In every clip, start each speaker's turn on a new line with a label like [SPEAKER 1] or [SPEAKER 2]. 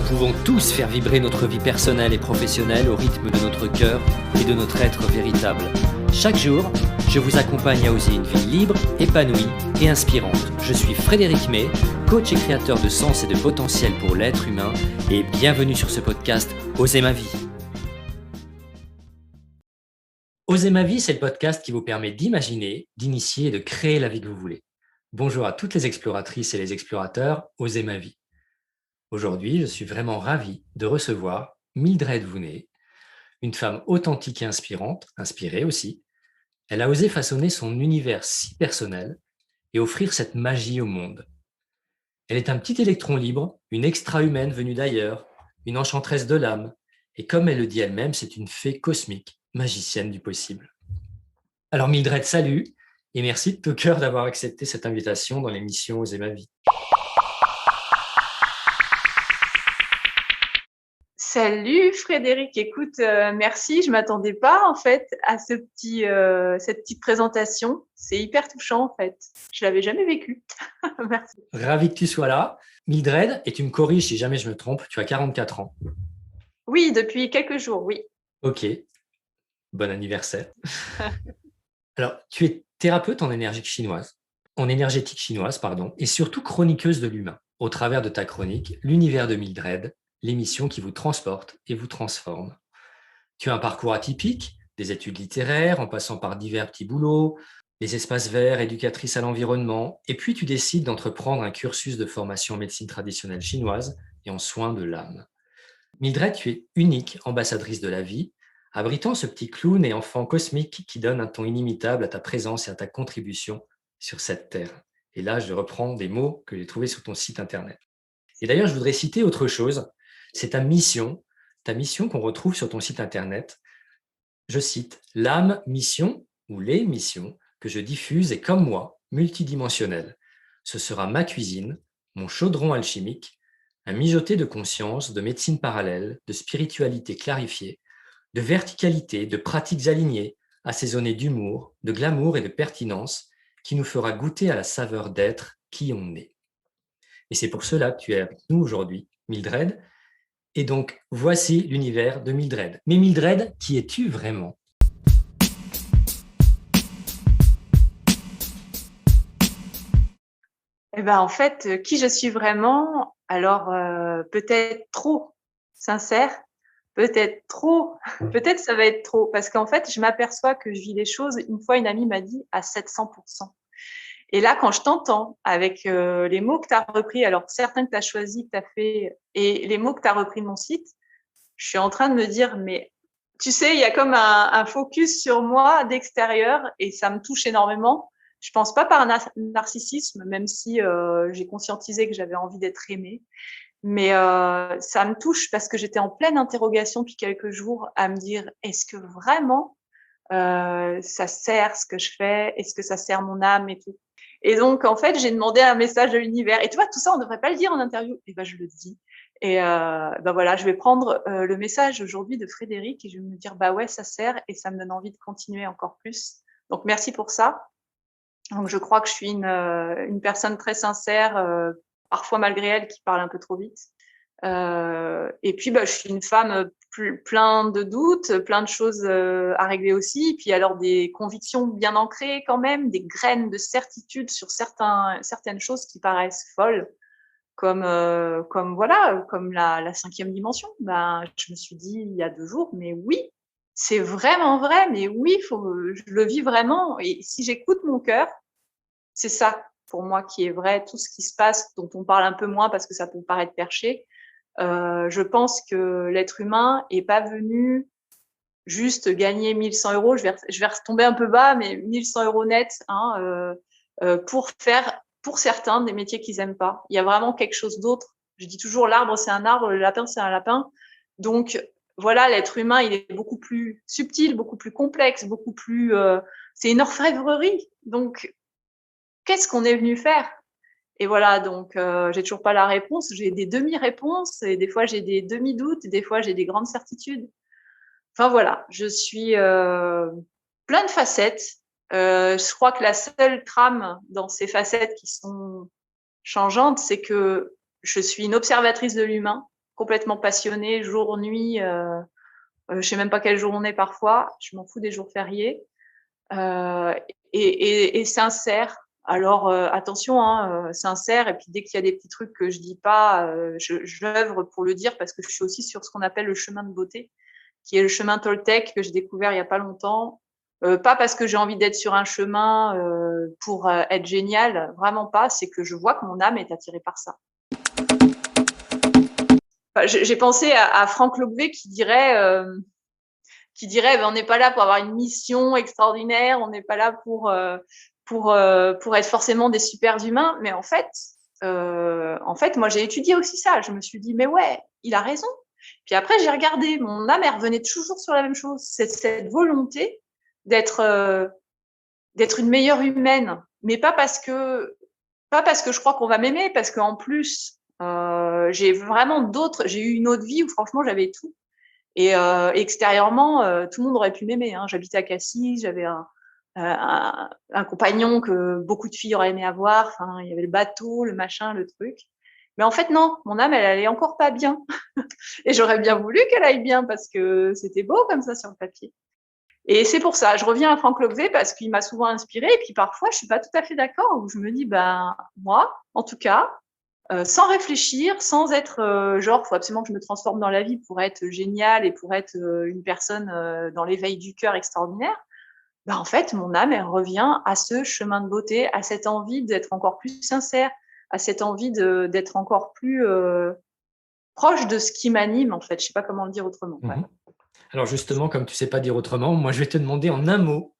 [SPEAKER 1] pouvons tous faire vibrer notre vie personnelle et professionnelle au rythme de notre cœur et de notre être véritable. Chaque jour, je vous accompagne à oser une vie libre, épanouie et inspirante. Je suis Frédéric May, coach et créateur de sens et de potentiel pour l'être humain, et bienvenue sur ce podcast Oser ma vie. Oser ma vie, c'est le podcast qui vous permet d'imaginer, d'initier et de créer la vie que vous voulez. Bonjour à toutes les exploratrices et les explorateurs, Oser ma vie. Aujourd'hui, je suis vraiment ravi de recevoir Mildred Vounet, une femme authentique et inspirante, inspirée aussi. Elle a osé façonner son univers si personnel et offrir cette magie au monde. Elle est un petit électron libre, une extra-humaine venue d'ailleurs, une enchanteresse de l'âme, et comme elle le dit elle-même, c'est une fée cosmique, magicienne du possible. Alors Mildred, salut, et merci de tout cœur d'avoir accepté cette invitation dans l'émission Oser ma vie.
[SPEAKER 2] Salut Frédéric, écoute, merci, je m'attendais pas en fait à cette petite présentation. C'est hyper touchant en fait. Je l'avais jamais vécu. Merci.
[SPEAKER 1] Ravi que tu sois là. Mildred, et tu me corriges si jamais je me trompe, tu as 44 ans.
[SPEAKER 2] Oui, depuis quelques jours, oui.
[SPEAKER 1] Ok, bon anniversaire. Alors, tu es thérapeute en énergétique chinoise, et surtout chroniqueuse de l'humain. Au travers de ta chronique, l'univers de Mildred, l'émission qui vous transporte et vous transforme. Tu as un parcours atypique, des études littéraires en passant par divers petits boulots, des espaces verts, éducatrice à l'environnement, et puis tu décides d'entreprendre un cursus de formation en médecine traditionnelle chinoise et en soins de l'âme. Mildred, tu es unique ambassadrice de la vie, abritant ce petit clown et enfant cosmique qui donne un ton inimitable à ta présence et à ta contribution sur cette terre. Et là, je reprends des mots que j'ai trouvés sur ton site internet. Et d'ailleurs, je voudrais citer autre chose. C'est ta mission qu'on retrouve sur ton site internet. Je cite, « L'âme mission ou les missions que je diffuse est comme moi, multidimensionnelle. Ce sera ma cuisine, mon chaudron alchimique, un mijoté de conscience, de médecine parallèle, de spiritualité clarifiée, de verticalité, de pratiques alignées, assaisonnées d'humour, de glamour et de pertinence, qui nous fera goûter à la saveur d'être qui on est. » Et c'est pour cela que tu es avec nous aujourd'hui, Mildred. Et donc, voici l'univers de Mildred. Mais Mildred, qui es-tu vraiment ?
[SPEAKER 2] Eh ben en fait, qui je suis vraiment? Alors peut-être trop sincère, peut-être ça va être trop, parce qu'en fait, je m'aperçois que je vis les choses. Une fois, une amie m'a dit à 700%. Et là, quand je t'entends avec les mots que tu as repris, alors certains que tu as choisis, que tu as fait, et les mots que tu as repris de mon site, je suis en train de me dire, mais tu sais, il y a comme un focus sur moi d'extérieur et ça me touche énormément. Je pense pas par narcissisme, même si j'ai conscientisé que j'avais envie d'être aimée. Mais ça me touche parce que j'étais en pleine interrogation depuis quelques jours à me dire, est-ce que vraiment ça sert ce que je fais? Est-ce que ça sert mon âme et tout? Et donc, en fait, j'ai demandé un message de l'univers. Et tu vois, tout ça, on ne devrait pas le dire en interview. Et ben, je le dis. Et ben voilà, je vais prendre le message aujourd'hui de Frédéric et je vais me dire, bah ouais, ça sert et ça me donne envie de continuer encore plus. Donc, merci pour ça. Donc, je crois que je suis une personne très sincère, parfois malgré elle, qui parle un peu trop vite. Et puis, bah, je suis une femme plein de doutes, plein de choses à régler aussi. Puis alors des convictions bien ancrées quand même, des graines de certitude sur certaines choses qui paraissent folles, comme voilà, comme la cinquième dimension. Ben, je me suis dit il y a 2 jours, mais oui, c'est vraiment vrai, mais oui, je le vis vraiment. Et si j'écoute mon cœur, c'est ça pour moi qui est vrai. Tout ce qui se passe, dont on parle un peu moins parce que ça peut paraître perché. Je pense que l'être humain est pas venu juste gagner 1100 euros. Je vais retomber un peu bas, mais 1100 euros net, hein, pour faire, pour certains, des métiers qu'ils aiment pas. Il y a vraiment quelque chose d'autre. Je dis toujours, l'arbre, c'est un arbre, le lapin, c'est un lapin. Donc, voilà, l'être humain, il est beaucoup plus subtil, beaucoup plus complexe, beaucoup plus, c'est une orfèvrerie. Donc, qu'est-ce qu'on est venu faire? Et voilà, donc j'ai toujours pas la réponse. J'ai des demi-réponses et des fois j'ai des demi-doutes, et des fois j'ai des grandes certitudes. Enfin voilà, je suis plein de facettes. Je crois que la seule trame dans ces facettes qui sont changeantes, c'est que je suis une observatrice de l'humain complètement passionnée, jour, nuit. Je sais même pas quel jour on est parfois. Je m'en fous des jours fériés. Et sincère. Alors attention, hein, sincère. Et puis dès qu'il y a des petits trucs que je dis pas, j'œuvre pour le dire parce que je suis aussi sur ce qu'on appelle le chemin de beauté, qui est le chemin Toltec que j'ai découvert il y a pas longtemps. Pas parce que j'ai envie d'être sur un chemin pour être génial, vraiment pas. C'est que je vois que mon âme est attirée par ça. Enfin, j'ai pensé à Franck Lobvé qui dirait ben, on n'est pas là pour avoir une mission extraordinaire, on n'est pas là pour être forcément des super humains. Mais en fait, moi j'ai étudié aussi ça. Je me suis dit mais ouais, il a raison. Puis après j'ai regardé, mon âme elle revenait toujours sur la même chose, cette volonté d'être une meilleure humaine, mais pas parce que je crois qu'on va m'aimer, parce qu'en plus j'ai eu une autre vie où franchement j'avais tout. Et extérieurement, tout le monde aurait pu m'aimer. Hein. J'habitais à Cassis, j'avais un compagnon que beaucoup de filles auraient aimé avoir. Enfin, il y avait le bateau, le machin, le truc. Mais en fait, non, mon âme, elle allait encore pas bien. Et j'aurais bien voulu qu'elle aille bien parce que c'était beau comme ça sur le papier. Et c'est pour ça, je reviens à Franck Lobvé parce qu'il m'a souvent inspirée. Et puis parfois, je suis pas tout à fait d'accord, où je me dis, ben moi, en tout cas, sans réfléchir, sans être genre, faut absolument que je me transforme dans la vie pour être géniale et pour être une personne dans l'éveil du cœur extraordinaire. Ben, en fait, mon âme, elle revient à ce chemin de beauté, à cette envie d'être encore plus sincère, à cette envie d'être encore plus proche de ce qui m'anime, en fait. Je sais pas comment le dire autrement. Ouais.
[SPEAKER 1] Alors justement, comme tu sais pas dire autrement, moi je vais te demander en un mot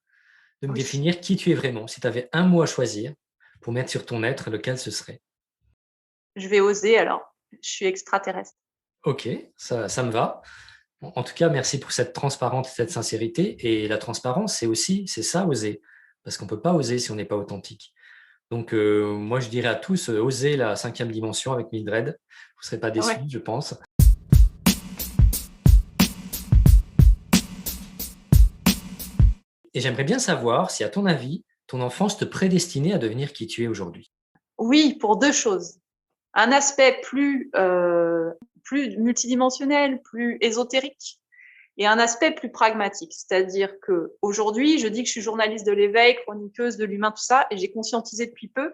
[SPEAKER 1] de me définir qui tu es vraiment. Si tu avais un mot à choisir pour mettre sur ton être, lequel ce serait?
[SPEAKER 2] Je vais oser alors. Je suis extraterrestre.
[SPEAKER 1] Ok, ça me va. En tout cas, merci pour cette transparence et cette sincérité. Et la transparence, c'est ça, oser. Parce qu'on ne peut pas oser si on n'est pas authentique. Donc, moi, je dirais à tous, osez la 5e dimension avec Mildred. Vous ne serez pas déçus, je pense. Et j'aimerais bien savoir si, à ton avis, ton enfance te prédestinait à devenir qui tu es aujourd'hui.
[SPEAKER 2] Oui, pour 2 choses. Un aspect plus multidimensionnel, plus ésotérique, et un aspect plus pragmatique. C'est-à-dire que aujourd'hui, je dis que je suis journaliste de l'éveil, chroniqueuse de l'humain, tout ça, et j'ai conscientisé depuis peu,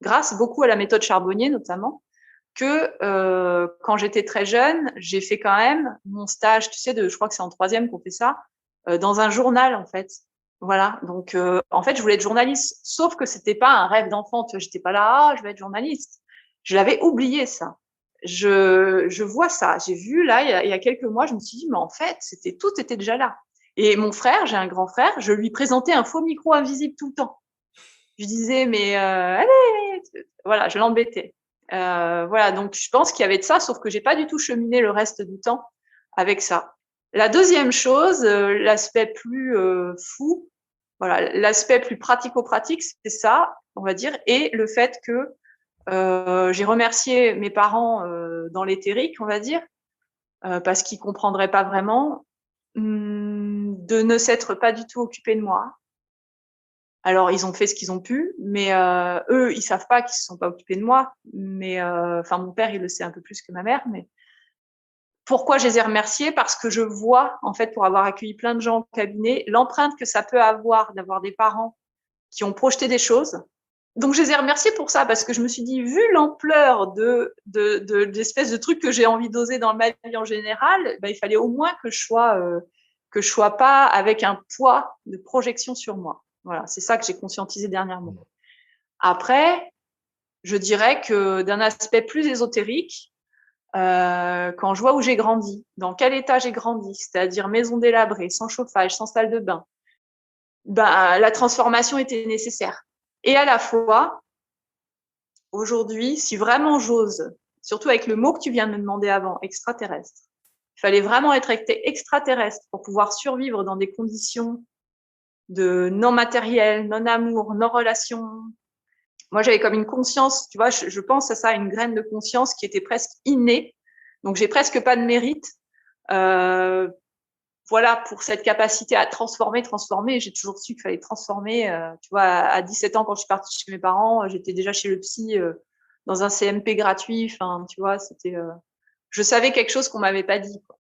[SPEAKER 2] grâce beaucoup à la méthode Charbonnier notamment, que quand j'étais très jeune, j'ai fait quand même mon stage, tu sais, je crois que c'est en 3e qu'on fait ça, dans un journal en fait. Voilà, donc en fait, je voulais être journaliste, sauf que c'était pas un rêve d'enfant. Tu vois, j'étais pas là, je vais être journaliste. Je l'avais oublié ça. Je vois ça. J'ai vu là il y a quelques mois, je me suis dit mais en fait, tout était déjà là. Et mon frère, j'ai un grand frère, je lui présentais un faux micro invisible tout le temps. Je disais mais allez, voilà, je l'embêtais. Voilà, donc je pense qu'il y avait de ça, sauf que j'ai pas du tout cheminé le reste du temps avec ça. La deuxième chose, l'aspect plus fou, voilà, l'aspect plus pratico-pratique, c'est ça, on va dire, et le fait que j'ai remercié mes parents dans l'éthérique, on va dire, parce qu'ils comprendraient pas vraiment, de ne s'être pas du tout occupés de moi. Alors, ils ont fait ce qu'ils ont pu, mais eux, ils savent pas qu'ils se sont pas occupés de moi. Mais enfin, mon père, il le sait un peu plus que ma mère. Mais pourquoi je les ai remerciés? Parce que je vois, en fait, pour avoir accueilli plein de gens au cabinet, l'empreinte que ça peut avoir d'avoir des parents qui ont projeté des choses. Donc, je les ai remerciés pour ça, parce que je me suis dit, vu l'ampleur d'espèces de trucs que j'ai envie d'oser dans ma vie en général, ben, il fallait au moins que je sois pas avec un poids de projection sur moi. Voilà, c'est ça que j'ai conscientisé dernièrement. Après, je dirais que d'un aspect plus ésotérique, quand je vois où j'ai grandi, dans quel état j'ai grandi, c'est-à-dire maison délabrée, sans chauffage, sans salle de bain, ben, la transformation était nécessaire. Et à la fois, aujourd'hui, si vraiment j'ose, surtout avec le mot que tu viens de me demander avant, extraterrestre, il fallait vraiment être extraterrestre pour pouvoir survivre dans des conditions de non matériel, non amour, non relation. Moi, j'avais comme une conscience, tu vois, je pense à ça, une graine de conscience qui était presque innée. Donc, j'ai presque pas de mérite. Voilà, pour cette capacité à transformer. J'ai toujours su qu'il fallait transformer. Tu vois, à 17 ans, quand je suis partie chez mes parents, j'étais déjà chez le psy dans un CMP gratuit. Enfin, tu vois, c'était je savais quelque chose qu'on m'avait pas dit, quoi.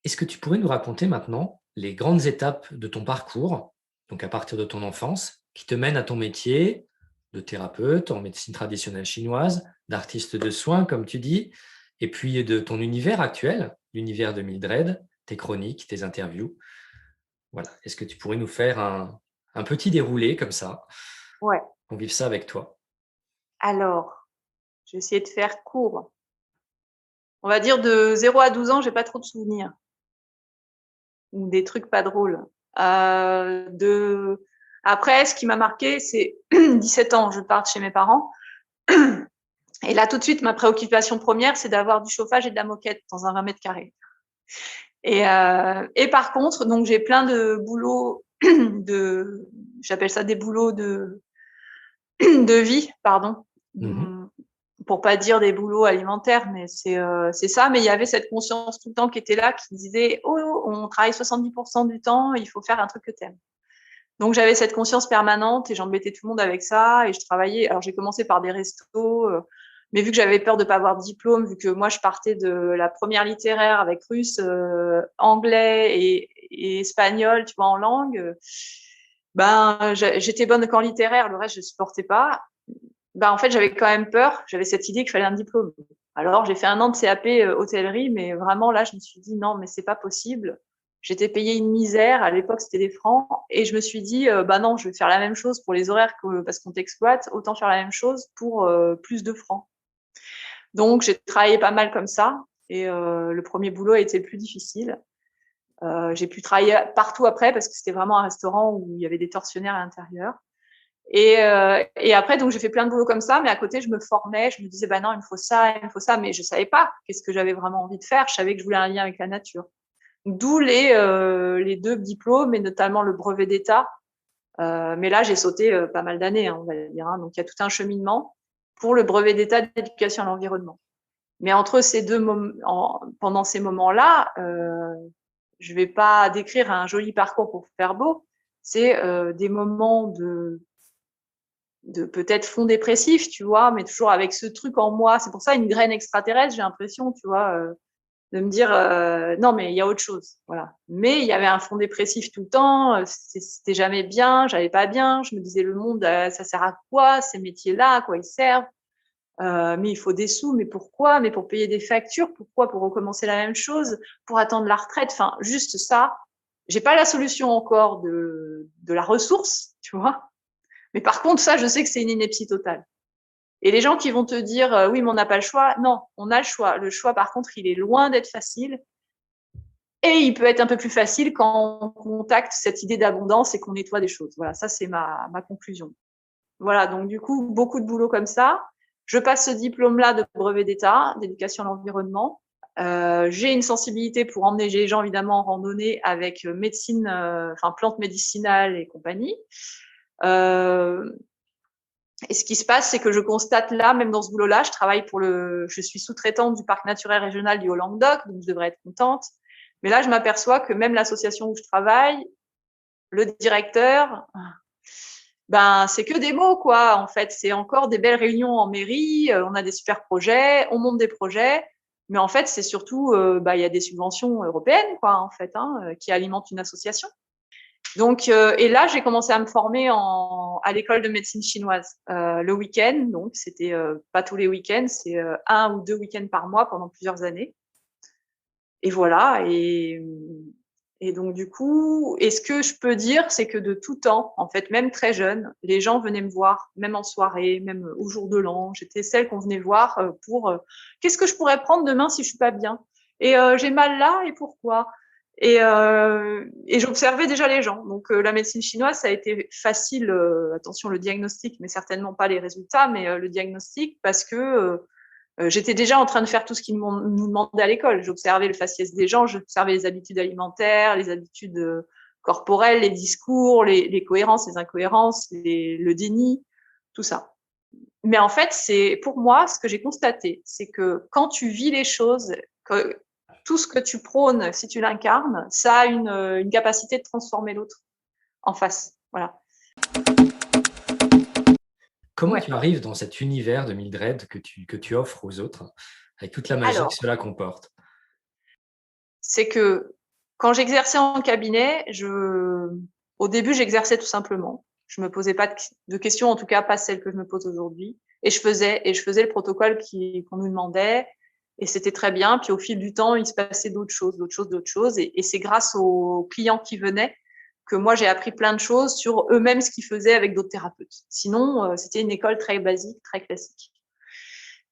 [SPEAKER 1] Est-ce que tu pourrais nous raconter maintenant les grandes étapes de ton parcours, donc à partir de ton enfance, qui te mènent à ton métier de thérapeute en médecine traditionnelle chinoise, d'artiste de soins, comme tu dis, et puis de ton univers actuel, l'univers de Mildred, tes chroniques, tes interviews. Voilà. Est-ce que tu pourrais nous faire un petit déroulé comme ça,
[SPEAKER 2] Ouais.
[SPEAKER 1] qu'on vive ça avec toi?
[SPEAKER 2] Alors, je vais essayer de faire court. On va dire de 0 à 12 ans, j'ai pas trop de souvenirs ou des trucs pas drôles. De Après, ce qui m'a marqué, c'est 17 ans, je pars de chez mes parents. Et là, tout de suite, ma préoccupation première, c'est d'avoir du chauffage et de la moquette dans un 20 mètres carrés. Et par contre, donc j'ai plein de boulots j'appelle ça des boulots de vie, pardon,
[SPEAKER 1] Mhm.
[SPEAKER 2] pour pas dire des boulots alimentaires, mais c'est ça. Mais il y avait cette conscience tout le temps qui était là, qui disait oh, on travaille 70% du temps, il faut faire un truc que t'aimes. Donc j'avais cette conscience permanente et j'embêtais tout le monde avec ça et je travaillais. Alors j'ai commencé par des restos, mais vu que j'avais peur de pas avoir de diplôme, vu que moi je partais de la première littéraire avec russe, anglais et espagnol, tu vois, en langue, ben j'étais bonne qu'en littéraire, le reste je supportais pas. Ben en fait j'avais quand même peur, j'avais cette idée qu'il fallait un diplôme. Alors j'ai fait un an de CAP hôtellerie, mais vraiment là je me suis dit non mais c'est pas possible. J'étais payée une misère, à l'époque c'était des francs, et je me suis dit, bah non, je vais faire la même chose pour les horaires parce qu'on t'exploite, autant faire la même chose pour plus de francs. Donc j'ai travaillé pas mal comme ça, et le premier boulot a été le plus difficile. J'ai pu travailler partout après parce que c'était vraiment un restaurant où il y avait des tortionnaires à l'intérieur. Et après, donc j'ai fait plein de boulots comme ça, mais à côté, je me formais, je me disais, bah non, il me faut ça, mais je savais pas qu'est-ce que j'avais vraiment envie de faire. Je savais que je voulais un lien avec la nature. D'où les 2 diplômes et notamment le brevet d'État. Mais là, j'ai sauté pas mal d'années, hein, on va dire. Hein. Donc, il y a tout un cheminement pour le brevet d'État d'éducation à l'environnement. Mais entre ces deux pendant ces moments-là, je vais pas décrire un joli parcours pour faire beau. C'est des moments de peut-être fond dépressif, tu vois, mais toujours avec ce truc en moi. C'est pour ça une graine extraterrestre, j'ai l'impression, tu vois. De me dire non mais il y a autre chose, voilà. Mais il y avait un fond dépressif tout le temps, c'était jamais bien, j'allais pas bien, je me disais le monde ça sert à quoi ces métiers-là, à quoi ils servent, mais il faut des sous, mais pourquoi, mais pour payer des factures, pourquoi, pour recommencer la même chose, pour attendre la retraite, enfin juste ça. J'ai pas la solution encore de la ressource, tu vois, mais par contre ça je sais que c'est une ineptie totale. Et les gens qui vont te dire oui, mais on n'a pas le choix. Non, on a le choix. Le choix, par contre, il est loin d'être facile. Et il peut être un peu plus facile quand on contacte cette idée d'abondance et qu'on nettoie des choses. Voilà, ça, c'est ma conclusion. Voilà, donc du coup, beaucoup de boulot comme ça. Je passe ce diplôme-là de brevet d'État, d'éducation à l'environnement. J'ai une sensibilité pour emmener les gens, évidemment, en randonnée avec médecine, enfin, plantes médicinales et compagnie. Et ce qui se passe, c'est que je constate là, même dans ce boulot-là, je suis sous-traitante du parc naturel régional du Haut-Languedoc, donc je devrais être contente. Mais là, je m'aperçois que même l'association où je travaille, le directeur, ben, c'est que des mots, quoi. En fait, c'est encore des belles réunions en mairie, on a des super projets, on monte des projets. Mais en fait, c'est surtout, bah, il y a des subventions européennes, quoi, en fait, hein, qui alimentent une association. Donc, et là, j'ai commencé à me former à l'école de médecine chinoise le week-end. Donc, c'était pas tous les week-ends, c'est 1 ou 2 week-ends par mois pendant plusieurs années. Et voilà. Et donc, du coup, et ce que je peux dire, c'est que de tout temps, en fait, même très jeune, les gens venaient me voir, même en soirée, même au jour de l'an. J'étais celle qu'on venait voir pour qu'est-ce que je pourrais prendre demain si je suis pas bien. Et j'ai mal là, et pourquoi? Et j'observais déjà les gens. Donc la médecine chinoise, ça a été facile. Attention, le diagnostic, mais certainement pas les résultats, mais le diagnostic parce que j'étais déjà en train de faire tout ce qu'ils nous demandaient à l'école. J'observais le faciès des gens, j'observais les habitudes alimentaires, les habitudes corporelles, les discours, les cohérences, les incohérences, le déni, tout ça. Mais en fait, c'est pour moi ce que j'ai constaté, c'est que quand tu vis les choses, que tout ce que tu prônes, si tu l'incarnes, ça a une capacité de transformer l'autre en face. Voilà.
[SPEAKER 1] comment
[SPEAKER 2] Ouais.
[SPEAKER 1] tu arrives dans cet univers de Mildred que tu offres aux autres, avec toute la magie que
[SPEAKER 2] Alors,
[SPEAKER 1] cela comporte?
[SPEAKER 2] c'est que quand j'exerçais en cabinet, au début, j'exerçais tout simplement. Je me posais pas de questions, en tout cas pas celles que je me pose aujourd'hui. Et je faisais le protocole qu'on nous demandait. Et c'était très bien. Puis au fil du temps, il se passait d'autres choses, d'autres choses, d'autres choses. Et c'est grâce aux clients qui venaient que moi, j'ai appris plein de choses sur eux-mêmes, ce qu'ils faisaient avec d'autres thérapeutes. Sinon, c'était une école très basique, très classique.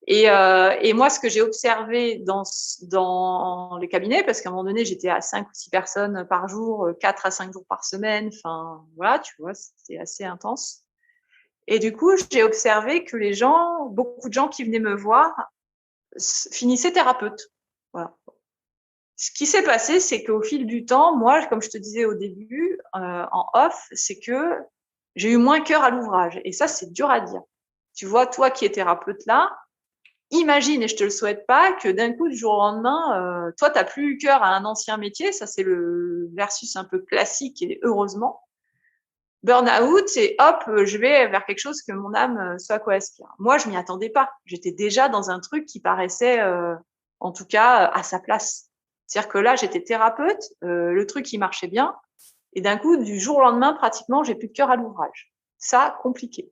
[SPEAKER 2] Et moi, ce que j'ai observé dans les cabinets, parce qu'à un moment donné, j'étais à 5 ou 6 personnes par jour, 4 à 5 jours par semaine, enfin, voilà, tu vois, c'était assez intense. Et du coup, j'ai observé que beaucoup de gens qui venaient me voir, finissaient thérapeutes. Voilà. Ce qui s'est passé, c'est qu'au fil du temps, moi, comme je te disais au début, en off, c'est que j'ai eu moins cœur à l'ouvrage. Et ça, c'est dur à dire. Tu vois, toi qui es thérapeute là, imagine, et je te le souhaite pas, que d'un coup, du jour au lendemain, toi, t'as plus eu cœur à un ancien métier. Ça, c'est le versus un peu classique et heureusement. Burn-out et hop, je vais vers quelque chose que mon âme soit à quoi aspire. Moi, je m'y attendais pas. J'étais déjà dans un truc qui paraissait, en tout cas, à sa place. C'est-à-dire que là, j'étais thérapeute, le truc, il marchait bien. Et d'un coup, du jour au lendemain, pratiquement, j'ai plus de cœur à l'ouvrage. Ça, compliqué.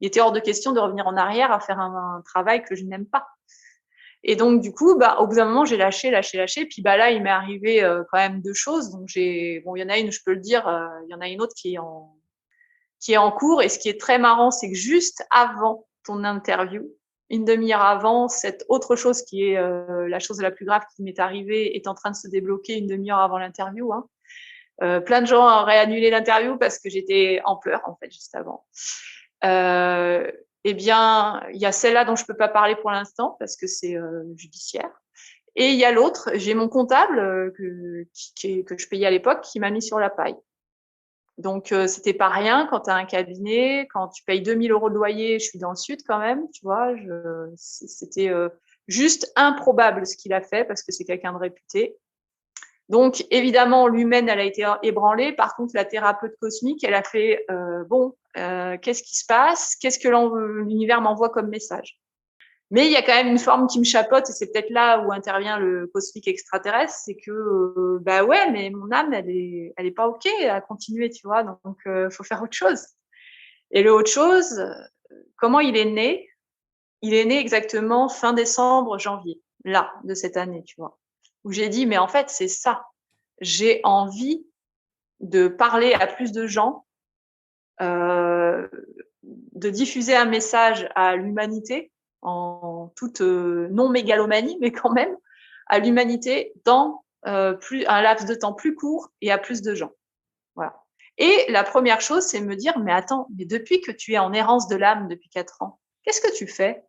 [SPEAKER 2] Il était hors de question de revenir en arrière à faire un travail que je n'aime pas. Et donc, du coup, au bout d'un moment, j'ai lâché. Puis, là, il m'est arrivé quand même 2 choses. Donc, il y en a une, je peux le dire, il y en a une autre qui est en cours. Et ce qui est très marrant, c'est que juste avant ton interview, une demi-heure avant, cette autre chose qui est la chose la plus grave qui m'est arrivée est en train de se débloquer une demi-heure avant l'interview. Hein. Plein de gens auraient annulé l'interview parce que j'étais en pleurs, en fait, juste avant. Eh bien, il y a celle-là dont je peux pas parler pour l'instant parce que c'est judiciaire. Et il y a l'autre, j'ai mon comptable que je payais à l'époque qui m'a mis sur la paille. Donc, c'était pas rien quand tu as un cabinet, quand tu payes 2 000 € de loyer, je suis dans le sud quand même, tu vois, c'était juste improbable ce qu'il a fait parce que c'est quelqu'un de réputé. Donc, évidemment, l'humaine, elle a été ébranlée. Par contre, la thérapeute cosmique, elle a fait qu'est-ce qui se passe? Qu'est-ce que l'univers m'envoie comme message? Mais il y a quand même une forme qui me chapeaute, et c'est peut-être là où intervient le cosmique extraterrestre, c'est que ouais, mais mon âme, elle est pas ok à continuer, tu vois. Donc, faut faire autre chose. Et le autre chose, comment il est né? Il est né exactement fin décembre, janvier, là, de cette année, tu vois. Où j'ai dit, mais en fait, c'est ça. J'ai envie de parler à plus de gens, de diffuser un message à l'humanité en toute non-mégalomanie, mais quand même à l'humanité dans un laps de temps plus court et à plus de gens. Voilà. Et la première chose, c'est me dire, mais attends, mais depuis que tu es en errance de l'âme depuis 4 ans, qu'est-ce que tu fais?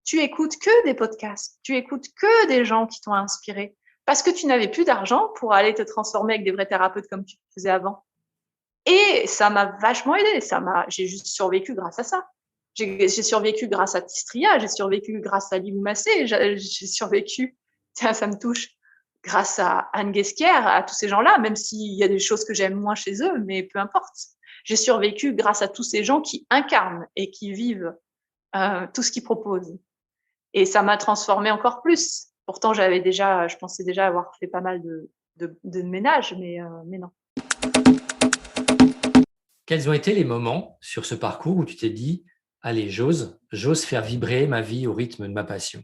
[SPEAKER 2] Tu écoutes que des podcasts, tu écoutes que des gens qui t'ont inspiré, parce que tu n'avais plus d'argent pour aller te transformer avec des vrais thérapeutes comme tu le faisais avant. Et ça m'a vachement aidé. J'ai juste survécu grâce à ça. J'ai survécu grâce à Tistria, j'ai survécu grâce à Livou Massé, j'ai survécu, tiens, ça me touche, grâce à Anne Guesquière, à tous ces gens-là, même s'il y a des choses que j'aime moins chez eux, mais peu importe. J'ai survécu grâce à tous ces gens qui incarnent et qui vivent tout ce qu'ils proposent. Et ça m'a transformée encore plus. Pourtant, je pensais déjà avoir fait pas mal de ménage, mais non.
[SPEAKER 1] Quels ont été les moments sur ce parcours où tu t'es dit: «Allez, j'ose faire vibrer ma vie au rythme de ma passion»?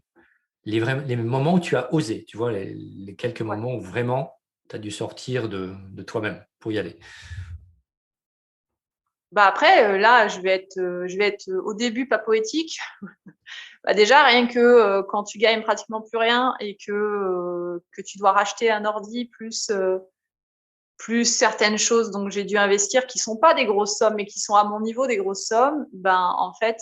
[SPEAKER 1] Les moments où tu as osé, tu vois? Les quelques
[SPEAKER 2] Ouais.
[SPEAKER 1] moments où vraiment tu as dû sortir de toi-même pour y aller.
[SPEAKER 2] Après, là, je vais être au début pas poétique. Déjà, rien que quand tu gagnes pratiquement plus rien et que tu dois racheter un ordi plus certaines choses, donc j'ai dû investir qui sont pas des grosses sommes, mais qui sont à mon niveau des grosses sommes. En fait,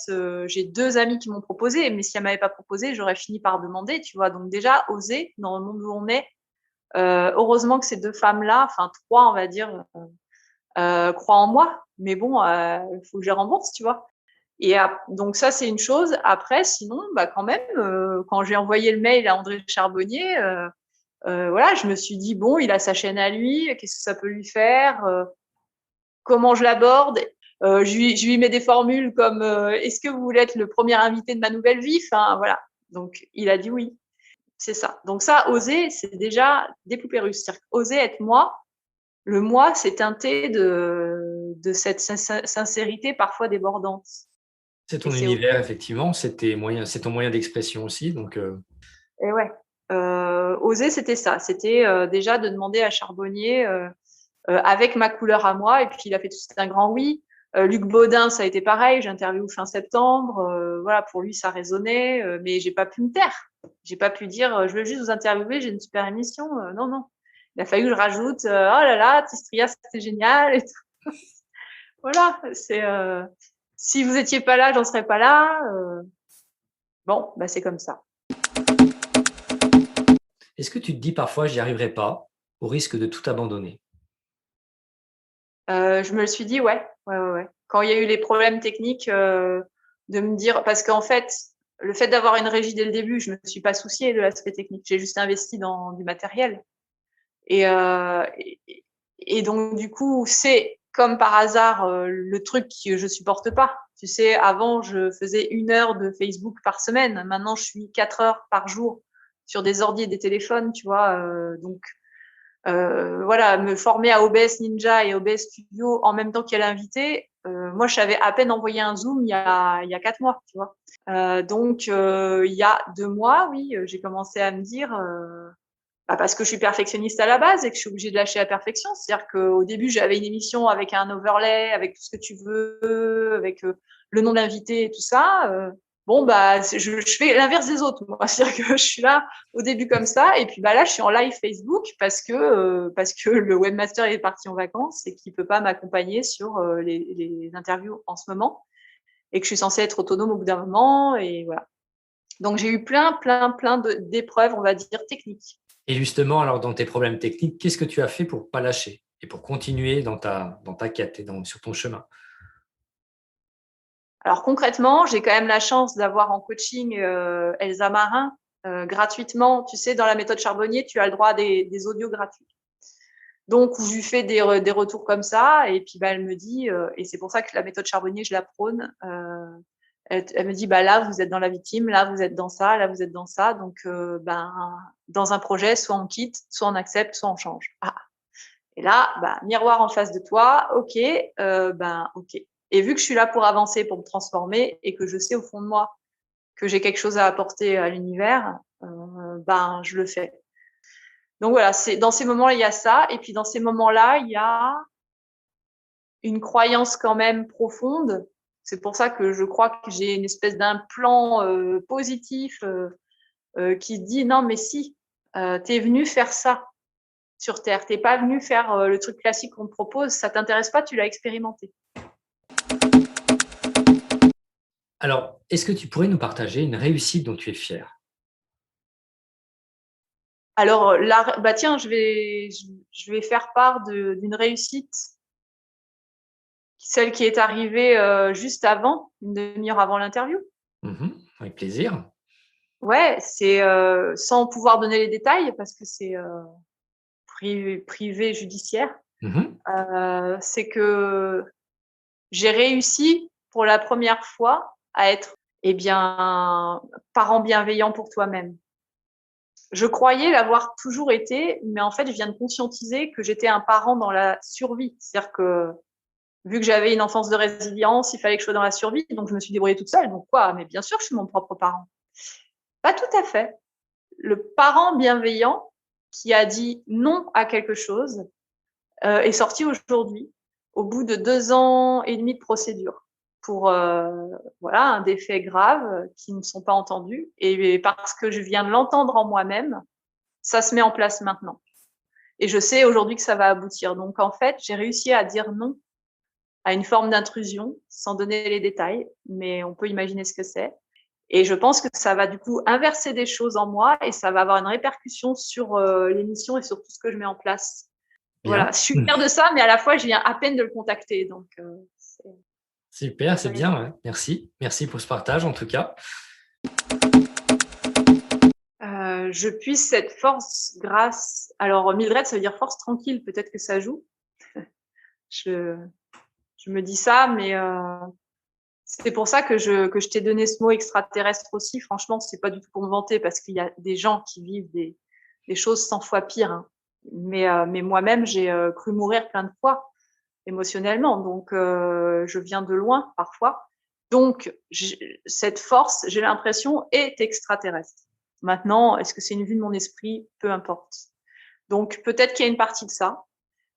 [SPEAKER 2] j'ai 2 amis qui m'ont proposé, mais si elles m'avaient pas proposé, j'aurais fini par demander, tu vois. Donc déjà, oser dans le monde où on est. Heureusement que ces 2 femmes-là, enfin 3, on va dire, croient en moi. Mais bon, il faut que je les rembourse, tu vois. Donc ça, c'est une chose. Après, sinon, quand même, quand j'ai envoyé le mail à André Charbonnier, voilà, je me suis dit, bon, il a sa chaîne à lui, qu'est-ce que ça peut lui faire, comment je l'aborde. Je lui mets des formules comme est-ce que vous voulez être le premier invité de ma nouvelle vie? Enfin, voilà. Donc, il a dit oui. C'est ça. Donc ça, oser, c'est déjà des poupées russes. C'est-à-dire oser être moi. Le moi, c'est teinté de cette sincérité parfois débordante.
[SPEAKER 1] C'est
[SPEAKER 2] Et
[SPEAKER 1] ton
[SPEAKER 2] c'est OK.
[SPEAKER 1] univers, effectivement, c'est ton moyen d'expression aussi, donc
[SPEAKER 2] Et ouais. Oser, c'était ça. C'était déjà de demander à Charbonnier avec ma couleur à moi. Et puis, il a fait tout un grand oui. Luc Baudin, ça a été pareil. J'interviewe fin septembre. Voilà, pour lui, ça résonnait. Mais j'ai pas pu me taire. J'ai pas pu dire, je veux juste vous interviewer, j'ai une super émission. Non, non. Il a fallu que je rajoute, oh là là, Tistria, c'était génial. Et tout. Voilà, c'est si vous étiez pas là, j'en serais pas là. Bon, bah c'est comme ça.
[SPEAKER 1] est-ce que tu te dis parfois: «J'y arriverai pas», au risque de tout abandonner?
[SPEAKER 2] Je me le suis dit, ouais, ouais, ouais, ouais. Quand il y a eu les problèmes techniques, de me dire, parce qu'en fait, le fait d'avoir une régie dès le début, je me suis pas souciée de l'aspect technique. J'ai juste investi dans du matériel. Et, et donc du coup, c'est comme par hasard le truc que je supporte pas. Tu sais, avant, je faisais 1 heure de Facebook par semaine. Maintenant, je suis 4 heures par jour sur des ordi et des téléphones, tu vois. Donc voilà, me former à OBS Ninja et OBS Studio en même temps qu'elle invité. Moi, je savais à peine envoyer un Zoom il y a 4 mois, tu vois. Donc, il y a 2 mois, oui, j'ai commencé à me dire, bah parce que je suis perfectionniste à la base et que je suis obligée de lâcher la perfection. C'est-à-dire qu'au début, j'avais une émission avec un overlay, avec tout ce que tu veux, avec le nom de l'invité et tout ça. Bon, bah, je fais l'inverse des autres, moi. C'est-à-dire que je suis là au début comme ça, et puis bah là, je suis en live Facebook parce que le webmaster est parti en vacances et qu'il peut pas m'accompagner sur les interviews en ce moment, et que je suis censée être autonome au bout d'un moment, et voilà. Donc j'ai eu plein d'épreuves, on va dire, techniques.
[SPEAKER 1] Et justement, alors dans tes problèmes techniques, qu'est-ce que tu as fait pour pas lâcher et pour continuer dans ta quête et sur ton chemin?
[SPEAKER 2] Alors concrètement, j'ai quand même la chance d'avoir en coaching Elsa Marin gratuitement. Tu sais, dans la méthode Charbonnier, tu as le droit à des audios gratuits. Donc, je lui fais des retours comme ça, et puis bah, elle me dit, et c'est pour ça que la méthode Charbonnier, je la prône. Elle me dit, bah là, vous êtes dans la victime, là, vous êtes dans ça, là, vous êtes dans ça. Donc, ben, dans un projet, soit on quitte, soit on accepte, soit on change. Ah. Et là, bah, miroir en face de toi, ok, ben, ok. Et vu que je suis là pour avancer, pour me transformer, et que je sais au fond de moi que j'ai quelque chose à apporter à l'univers, ben, je le fais. Donc voilà, c'est dans ces moments-là, il y a ça. Et puis dans ces moments-là, il y a une croyance quand même profonde. C'est pour ça que je crois que j'ai une espèce d'un plan positif qui dit non, mais si, tu es venu faire ça sur Terre. T'es pas venu faire le truc classique qu'on te propose. Ça t'intéresse pas, tu l'as expérimenté.
[SPEAKER 1] Alors, est-ce que tu pourrais nous partager une réussite dont tu es fière?
[SPEAKER 2] Alors, bah tiens, je vais faire part d'une réussite, celle qui est arrivée juste avant, une demi-heure avant l'interview.
[SPEAKER 1] Avec plaisir.
[SPEAKER 2] Ouais, c'est sans pouvoir donner les détails parce que c'est privé judiciaire.
[SPEAKER 1] Mmh.
[SPEAKER 2] C'est que j'ai réussi pour la première fois à être, eh bien, parent bienveillant pour toi-même. Je croyais l'avoir toujours été, mais en fait, je viens de conscientiser que j'étais un parent dans la survie. C'est-à-dire que vu que j'avais une enfance de résilience, il fallait que je sois dans la survie, donc je me suis débrouillée toute seule. Donc quoi? Mais bien sûr, je suis mon propre parent. Pas tout à fait. Le parent bienveillant qui a dit non à quelque chose est sorti aujourd'hui, au bout de 2 ans et demi de procédure, pour voilà, des faits graves qui ne sont pas entendus. Et parce que je viens de l'entendre en moi-même, ça se met en place maintenant. Et je sais aujourd'hui que ça va aboutir. Donc en fait, j'ai réussi à dire non à une forme d'intrusion, sans donner les détails, mais on peut imaginer ce que c'est. Et je pense que ça va du coup inverser des choses en moi, et ça va avoir une répercussion sur l'émission et sur tout ce que je mets en place. Voilà,
[SPEAKER 1] Bien.
[SPEAKER 2] je suis fière de ça, mais à la fois, je viens à peine de le contacter. Donc,
[SPEAKER 1] Super, c'est
[SPEAKER 2] ouais.
[SPEAKER 1] bien, ouais. Merci. Merci pour ce partage en tout cas.
[SPEAKER 2] Je puisse cette force grâce. Alors, Mildred, ça veut dire force tranquille, peut-être que ça joue. Je Je me dis ça, mais c'est pour ça que je t'ai donné ce mot extraterrestre aussi. Franchement, c'est pas du tout pour me vanter parce qu'il y a des gens qui vivent des choses 100 fois pires. Hein. Mais moi-même, j'ai cru mourir plein de fois émotionnellement. Donc, je viens de loin parfois. Donc, cette force, j'ai l'impression, est extraterrestre. Maintenant, est-ce que c'est une vue de mon esprit? Peu importe. Donc, peut-être qu'il y a une partie de ça.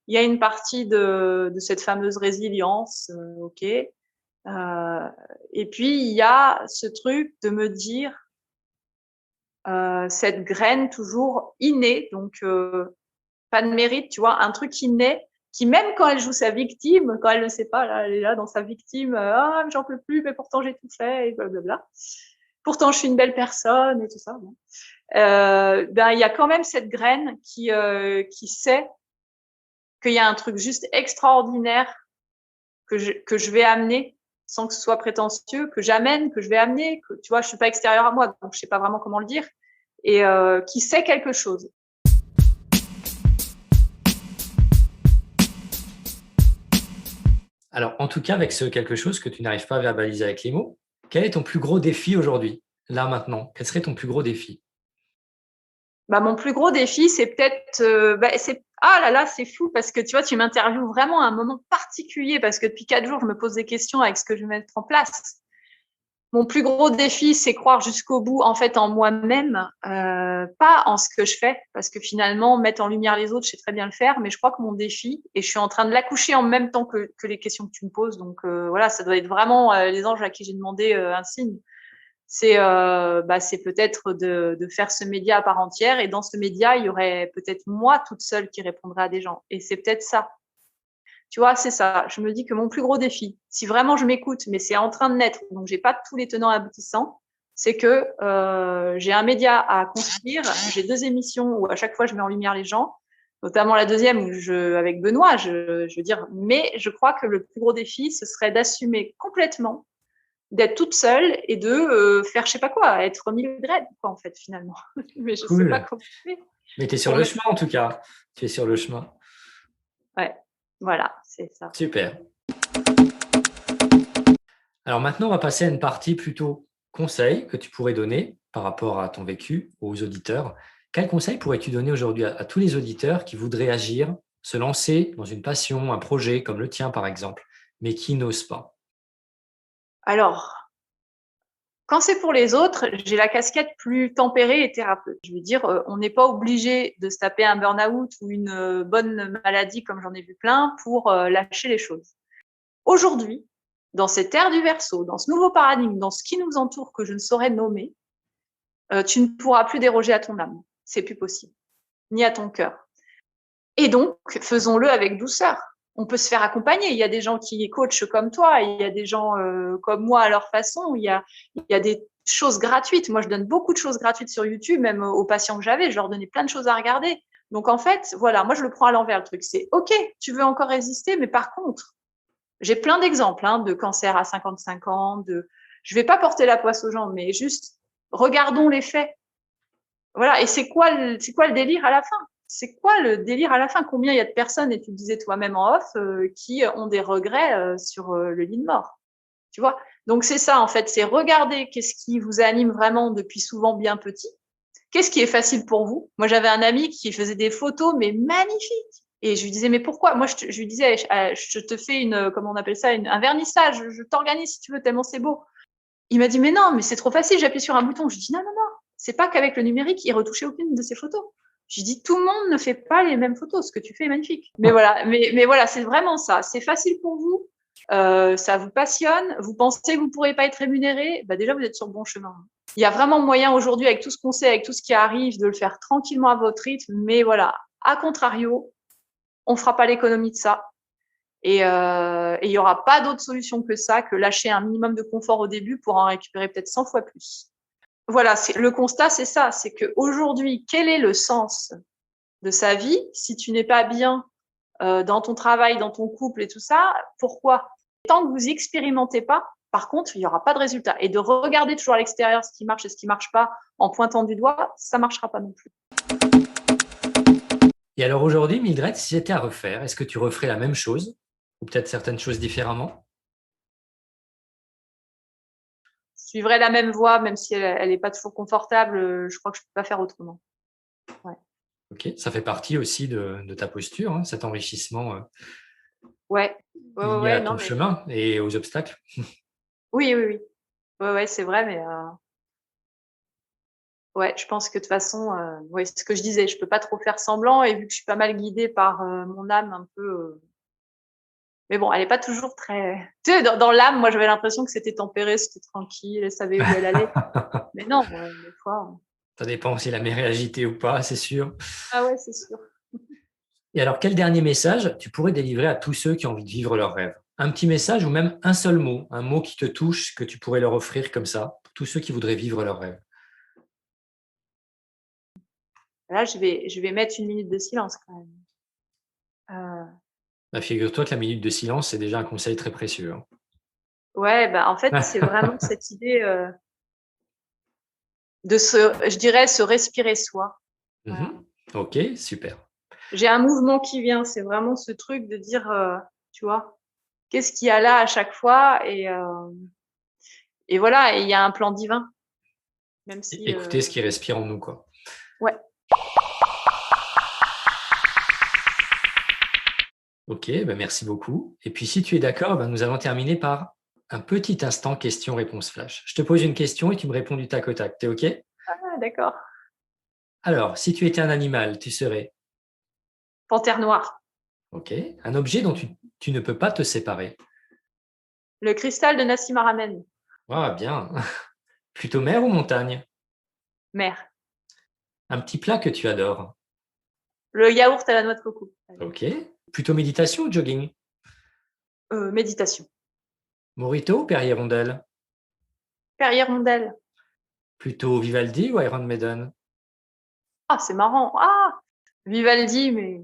[SPEAKER 2] Il y a une partie de cette fameuse résilience, ok. Et puis, il y a ce truc de me dire, cette graine toujours innée, donc pas de mérite, tu vois, un truc inné, qui même quand elle joue sa victime, quand elle ne sait pas, là, elle est là dans sa victime, ah, j'en peux plus, mais pourtant j'ai tout fait, et blablabla. Pourtant, je suis une belle personne, et tout ça. Bon. Ben, il y a quand même cette graine qui sait qu'il y a un truc juste extraordinaire que je vais amener sans que ce soit prétentieux, que j'amène, que je vais amener, que tu vois, je suis pas extérieure à moi, donc je sais pas vraiment comment le dire, et qui sait quelque chose.
[SPEAKER 1] Alors, en tout cas, avec ce quelque chose que tu n'arrives pas à verbaliser avec les mots, quel est ton plus gros défi aujourd'hui, là, maintenant? Quel serait ton plus gros défi?
[SPEAKER 2] Bah, mon plus gros défi, c'est peut-être, ah là là, c'est fou parce que tu vois, tu m'interviewes vraiment à un moment particulier parce que depuis 4 jours, je me pose des questions avec ce que je vais mettre en place. Mon plus gros défi, c'est croire jusqu'au bout, en fait, en moi-même, pas en ce que je fais, parce que finalement, mettre en lumière les autres, je sais très bien le faire, mais je crois que mon défi, et je suis en train de l'accoucher en même temps que les questions que tu me poses, donc voilà, ça doit être vraiment les anges à qui j'ai demandé un signe. C'est peut-être de faire ce média à part entière, et dans ce média, il y aurait peut-être moi toute seule qui répondrait à des gens, et c'est peut-être ça. Tu vois, c'est ça. Je me dis que mon plus gros défi, si vraiment je m'écoute, mais c'est en train de naître, donc j'ai pas tous les tenants aboutissants, c'est que j'ai un média à construire, j'ai 2 émissions où à chaque fois je mets en lumière les gens, notamment la deuxième où avec Benoît, je veux dire, mais je crois que le plus gros défi, ce serait d'assumer complètement, d'être toute seule et de faire je sais pas quoi, être Mildred, quoi, en fait, finalement. Mais je sais pas
[SPEAKER 1] Cool.
[SPEAKER 2] comment faire.
[SPEAKER 1] Mais tu es sur le chemin, en tout cas. Tu es sur le chemin.
[SPEAKER 2] Ouais, voilà, c'est ça.
[SPEAKER 1] Super. Alors maintenant, on va passer à une partie plutôt conseil que tu pourrais donner par rapport à ton vécu aux auditeurs. Quel conseil pourrais-tu donner aujourd'hui à tous les auditeurs qui voudraient agir, se lancer dans une passion, un projet comme le tien par exemple, mais qui n'osent pas?
[SPEAKER 2] Alors, quand c'est pour les autres, j'ai la casquette plus tempérée et thérapeute. Je veux dire, on n'est pas obligé de se taper un burn-out ou une bonne maladie, comme j'en ai vu plein, pour lâcher les choses. Aujourd'hui, dans cette ère du Verseau, dans ce nouveau paradigme, dans ce qui nous entoure que je ne saurais nommer, tu ne pourras plus déroger à ton âme. C'est plus possible, ni à ton cœur. Et donc, faisons-le avec douceur. On peut se faire accompagner. Il y a des gens qui coachent comme toi, il y a des gens comme moi à leur façon. Il y a des choses gratuites. Moi, je donne beaucoup de choses gratuites sur YouTube, même aux patients que j'avais. Je leur donnais plein de choses à regarder. Donc, en fait, voilà, moi, je le prends à l'envers, le truc. C'est OK, tu veux encore résister, mais par contre, j'ai plein d'exemples de cancer à 55 ans. Je ne vais pas porter la poisse aux gens, mais juste regardons les faits. Voilà. Et c'est quoi le délire à la fin? C'est quoi le délire à la fin? Combien il y a de personnes, et tu le disais toi-même en off, qui ont des regrets sur le lit de mort? Tu vois? Donc c'est ça en fait, c'est regarder qu'est-ce qui vous anime vraiment depuis souvent bien petit. Qu'est-ce qui est facile pour vous? Moi j'avais un ami qui faisait des photos mais magnifiques. Et je lui disais mais pourquoi? Moi je lui disais je te fais comment on appelle ça, un vernissage, je t'organise si tu veux tellement c'est beau. Il m'a dit mais non, mais c'est trop facile, j'appuie sur un bouton. Je lui dis non non non, c'est pas qu'avec le numérique il retouchait aucune de ses photos. Je dis tout le monde ne fait pas les mêmes photos, ce que tu fais est magnifique. Mais voilà, mais voilà, c'est vraiment ça. C'est facile pour vous, ça vous passionne, vous pensez que vous ne pourrez pas être rémunéré, bah déjà vous êtes sur le bon chemin. Il y a vraiment moyen aujourd'hui, avec tout ce qu'on sait, avec tout ce qui arrive, de le faire tranquillement à votre rythme. Mais voilà, à contrario, on ne fera pas l'économie de ça. Et il n'y aura pas d'autre solution que ça, que lâcher un minimum de confort au début pour en récupérer peut-être 100 fois plus. Voilà, le constat, c'est ça, c'est qu'aujourd'hui, quel est le sens de sa vie si tu n'es pas bien dans ton travail, dans ton couple et tout ça? Pourquoi? Tant que vous expérimentez pas, par contre, il n'y aura pas de résultat. Et de regarder toujours à l'extérieur ce qui marche et ce qui marche pas en pointant du doigt, ça marchera pas non plus.
[SPEAKER 1] Et alors aujourd'hui, Mildred, si c'était à refaire, est-ce que tu referais la même chose Ou peut-être certaines choses différemment?
[SPEAKER 2] Je suivrai la même voie, même si elle est pas toujours confortable, je crois que je peux pas faire autrement. Ouais.
[SPEAKER 1] Ok, ça fait partie aussi de ta posture, hein, cet enrichissement
[SPEAKER 2] Ouais. Ouais, ouais,
[SPEAKER 1] lié
[SPEAKER 2] ouais,
[SPEAKER 1] à
[SPEAKER 2] non,
[SPEAKER 1] ton
[SPEAKER 2] mais
[SPEAKER 1] chemin et aux obstacles.
[SPEAKER 2] oui, oui, oui. Ouais, ouais, c'est vrai, mais ouais, je pense que de toute façon, ouais, c'est ce que je disais, je peux pas trop faire semblant et vu que je suis pas mal guidée par, mon âme un peu, mais bon, elle est pas toujours très tu sais, dans l'âme, moi, j'avais l'impression que c'était tempéré, c'était tranquille, elle savait où elle allait. Mais non, des fois,
[SPEAKER 1] Ça dépend si la mer est agitée ou pas, c'est sûr.
[SPEAKER 2] ah ouais, c'est sûr.
[SPEAKER 1] Et alors, quel dernier message tu pourrais délivrer à tous ceux qui ont envie de vivre leurs rêves? Un petit message ou même un seul mot, un mot qui te touche, que tu pourrais leur offrir comme ça, pour tous ceux qui voudraient vivre leurs rêves.
[SPEAKER 2] Là, je vais mettre une minute de silence quand même. Heu,
[SPEAKER 1] Bah, figure-toi que la minute de silence, c'est déjà un conseil très précieux, hein.
[SPEAKER 2] ouais, bah, en fait, c'est vraiment cette idée, de je dirais, se respirer soi. Voilà.
[SPEAKER 1] Mhm. Ok, super.
[SPEAKER 2] J'ai un mouvement qui vient, c'est vraiment ce truc de dire, tu vois? Qu'est-ce qu'il y a là à chaque fois et voilà et il y a un plan divin, même si,
[SPEAKER 1] Écoutez ce qui respire en nous, quoi.
[SPEAKER 2] ouais.
[SPEAKER 1] Ok, bah merci beaucoup. Et puis, si tu es d'accord, bah, nous allons terminer par un petit instant question-réponse flash. Je te pose une question et tu me réponds du tac au tac. T'es ok?
[SPEAKER 2] Ah d'accord.
[SPEAKER 1] Alors, si tu étais un animal, tu serais?
[SPEAKER 2] Panthère noire.
[SPEAKER 1] Ok. Un objet dont tu ne peux pas te séparer.
[SPEAKER 2] Le cristal de Nassim Haramein.
[SPEAKER 1] Ah, bien. Plutôt mer ou montagne?
[SPEAKER 2] Mer.
[SPEAKER 1] Un petit plat que tu adores.
[SPEAKER 2] Le yaourt à la noix de coco.
[SPEAKER 1] Ok. Plutôt méditation ou jogging?
[SPEAKER 2] Méditation.
[SPEAKER 1] Morito ou Perrier-Rondelle?
[SPEAKER 2] Perrier-Rondelle.
[SPEAKER 1] Plutôt Vivaldi ou Iron Maiden?
[SPEAKER 2] Ah, c'est marrant. Ah! Vivaldi, mais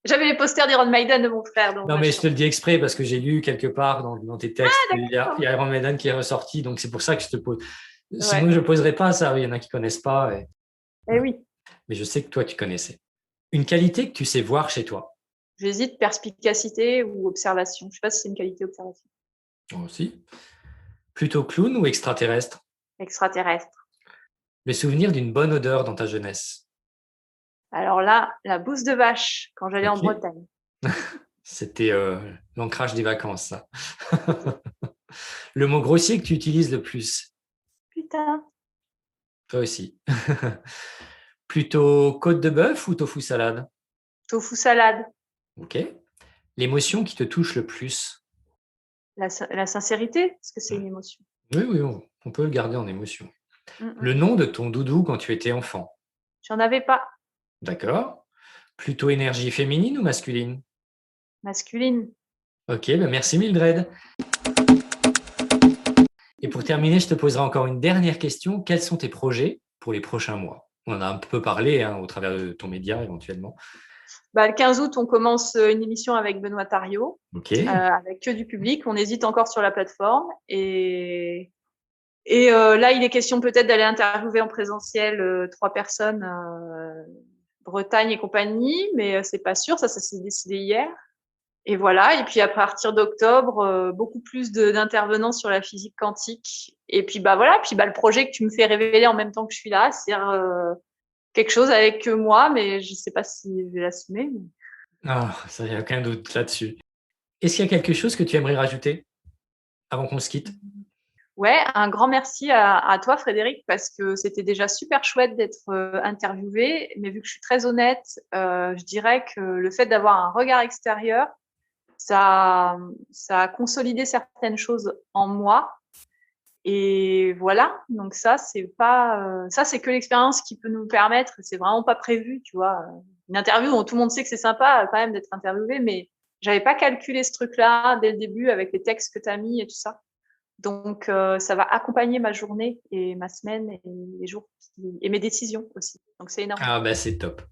[SPEAKER 2] j'avais les posters d'Iron Maiden de mon frère, donc
[SPEAKER 1] Non,
[SPEAKER 2] moi je
[SPEAKER 1] mais je te
[SPEAKER 2] chante.
[SPEAKER 1] le dis exprès parce que j'ai lu quelque part dans tes textes,
[SPEAKER 2] Ah
[SPEAKER 1] il
[SPEAKER 2] d'accord.
[SPEAKER 1] y a Iron Maiden qui est ressorti, donc c'est pour ça que je te pose. Sinon,
[SPEAKER 2] Ouais.
[SPEAKER 1] je ne poserais pas ça. Il y en a qui ne connaissent pas,
[SPEAKER 2] Eh oui.
[SPEAKER 1] mais je sais que toi, tu connaissais. Une qualité que tu sais voir chez toi.
[SPEAKER 2] J'hésite perspicacité ou observation. Je sais pas si c'est une qualité observation.
[SPEAKER 1] Moi aussi. Plutôt clown ou extraterrestre?
[SPEAKER 2] Extraterrestre.
[SPEAKER 1] Le souvenir d'une bonne odeur dans ta jeunesse.
[SPEAKER 2] Alors là, la bouse de vache quand j'allais en
[SPEAKER 1] Ok.
[SPEAKER 2] Bretagne.
[SPEAKER 1] C'était l'ancrage des vacances, ça.
[SPEAKER 2] C'est ça.
[SPEAKER 1] Le mot grossier que tu utilises le plus.
[SPEAKER 2] Putain.
[SPEAKER 1] Toi aussi. Plutôt côte de bœuf ou tofu salade?
[SPEAKER 2] Tofu salade.
[SPEAKER 1] Ok. L'émotion qui te touche le plus.
[SPEAKER 2] La sincérité, parce que c'est
[SPEAKER 1] Hmm.
[SPEAKER 2] une émotion.
[SPEAKER 1] Oui, oui, on peut le garder en émotion.
[SPEAKER 2] Mmh mh.
[SPEAKER 1] Le nom de ton doudou quand tu étais enfant.
[SPEAKER 2] J'en avais pas.
[SPEAKER 1] D'accord. Plutôt énergie féminine ou masculine?
[SPEAKER 2] Masculine.
[SPEAKER 1] Ok, ben merci Mildred. Et pour terminer, je te poserai encore une dernière question. Quels sont tes projets pour les prochains mois? On en a un peu parlé hein, au travers de ton média éventuellement.
[SPEAKER 2] Bah, le 15 août, on commence, une émission avec Benoît Tariot,
[SPEAKER 1] Ok.
[SPEAKER 2] avec que du public. On hésite encore sur la plateforme là, il est question peut-être d'aller interviewer en présentiel, 3 personnes, Bretagne et compagnie, mais c'est pas sûr, ça s'est décidé hier et voilà et puis à partir d'octobre, beaucoup plus d'intervenants sur la physique quantique et puis, bah, voilà, puis, bah, le projet que tu me fais révéler en même temps que je suis là, c'est-à-dire, quelque chose avec moi, mais je sais pas si je vais l'assumer.
[SPEAKER 1] Ah, ça, il n'y a aucun doute là-dessus. Est-ce qu'il y a quelque chose que tu aimerais rajouter avant qu'on se quitte?
[SPEAKER 2] Ouais, un grand merci à toi Frédéric parce que c'était déjà super chouette d'être interviewée, mais vu que je suis très honnête, je dirais que le fait d'avoir un regard extérieur, ça, ça a consolidé certaines choses en moi. Et voilà, donc ça c'est pas, ça c'est que l'expérience qui peut nous permettre. C'est vraiment pas prévu, tu vois. Une interview dont tout le monde sait que c'est sympa quand même d'être interviewé, mais j'avais pas calculé ce truc-là dès le début avec les textes que tu as mis et tout ça. Donc, ça va accompagner ma journée et ma semaine et les jours et mes décisions aussi. Donc, c'est énorme.
[SPEAKER 1] Ah, ben c'est top.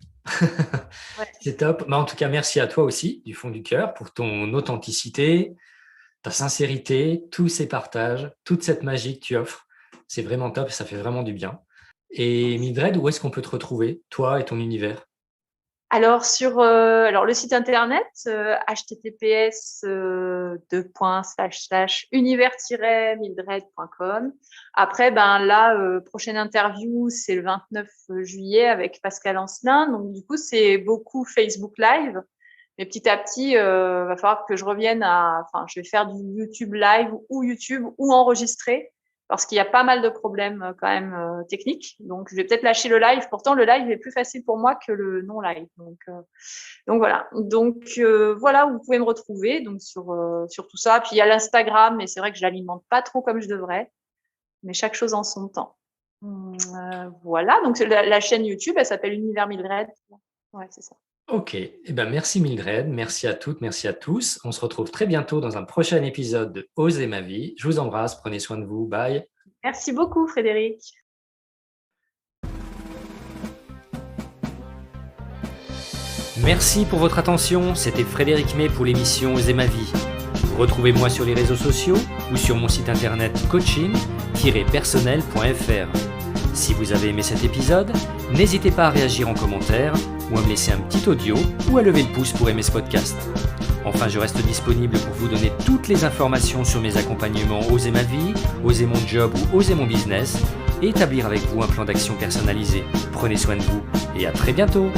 [SPEAKER 2] Ouais.
[SPEAKER 1] C'est top. Bah, en tout cas, merci à toi aussi, du fond du cœur, pour ton authenticité, ta sincérité, tous ces partages, toute cette magie que tu offres. C'est vraiment top, ça fait vraiment du bien. Et
[SPEAKER 2] Merci.
[SPEAKER 1] Mildred, où est-ce qu'on peut te retrouver, toi et ton univers?
[SPEAKER 2] Alors alors le site internet https://univers-mildred.com. Après là prochaine interview c'est le 29 juillet avec Pascal Ancelin. Donc du coup c'est beaucoup Facebook Live. Mais petit à petit va falloir que je revienne je vais faire du YouTube Live ou YouTube ou enregistrer parce qu'il y a pas mal de problèmes quand même techniques. Donc, je vais peut-être lâcher le live. Pourtant, le live est plus facile pour moi que le non-live. Donc voilà. Donc, voilà où vous pouvez me retrouver donc sur tout ça. Puis, il y a l'Instagram, mais c'est vrai que je l'alimente pas trop comme je devrais. Mais chaque chose en son temps. Voilà. Donc, la chaîne YouTube, elle s'appelle Univers Mildred. Ouais, c'est ça.
[SPEAKER 1] Ok, merci Mildred, merci à toutes, merci à tous. On se retrouve très bientôt dans un prochain épisode de Oser ma vie. Je vous embrasse, prenez soin de vous, bye.
[SPEAKER 2] Merci beaucoup Frédéric.
[SPEAKER 1] Merci pour votre attention, c'était Frédéric May pour l'émission Oser ma vie. Retrouvez-moi sur les réseaux sociaux ou sur mon site internet coaching-personnel.fr. Si vous avez aimé cet épisode, n'hésitez pas à réagir en commentaire ou à me laisser un petit audio ou à lever le pouce pour aimer ce podcast. Enfin, je reste disponible pour vous donner toutes les informations sur mes accompagnements Oser ma vie, Oser mon job ou Oser mon business et établir avec vous un plan d'action personnalisé. Prenez soin de vous et à très bientôt.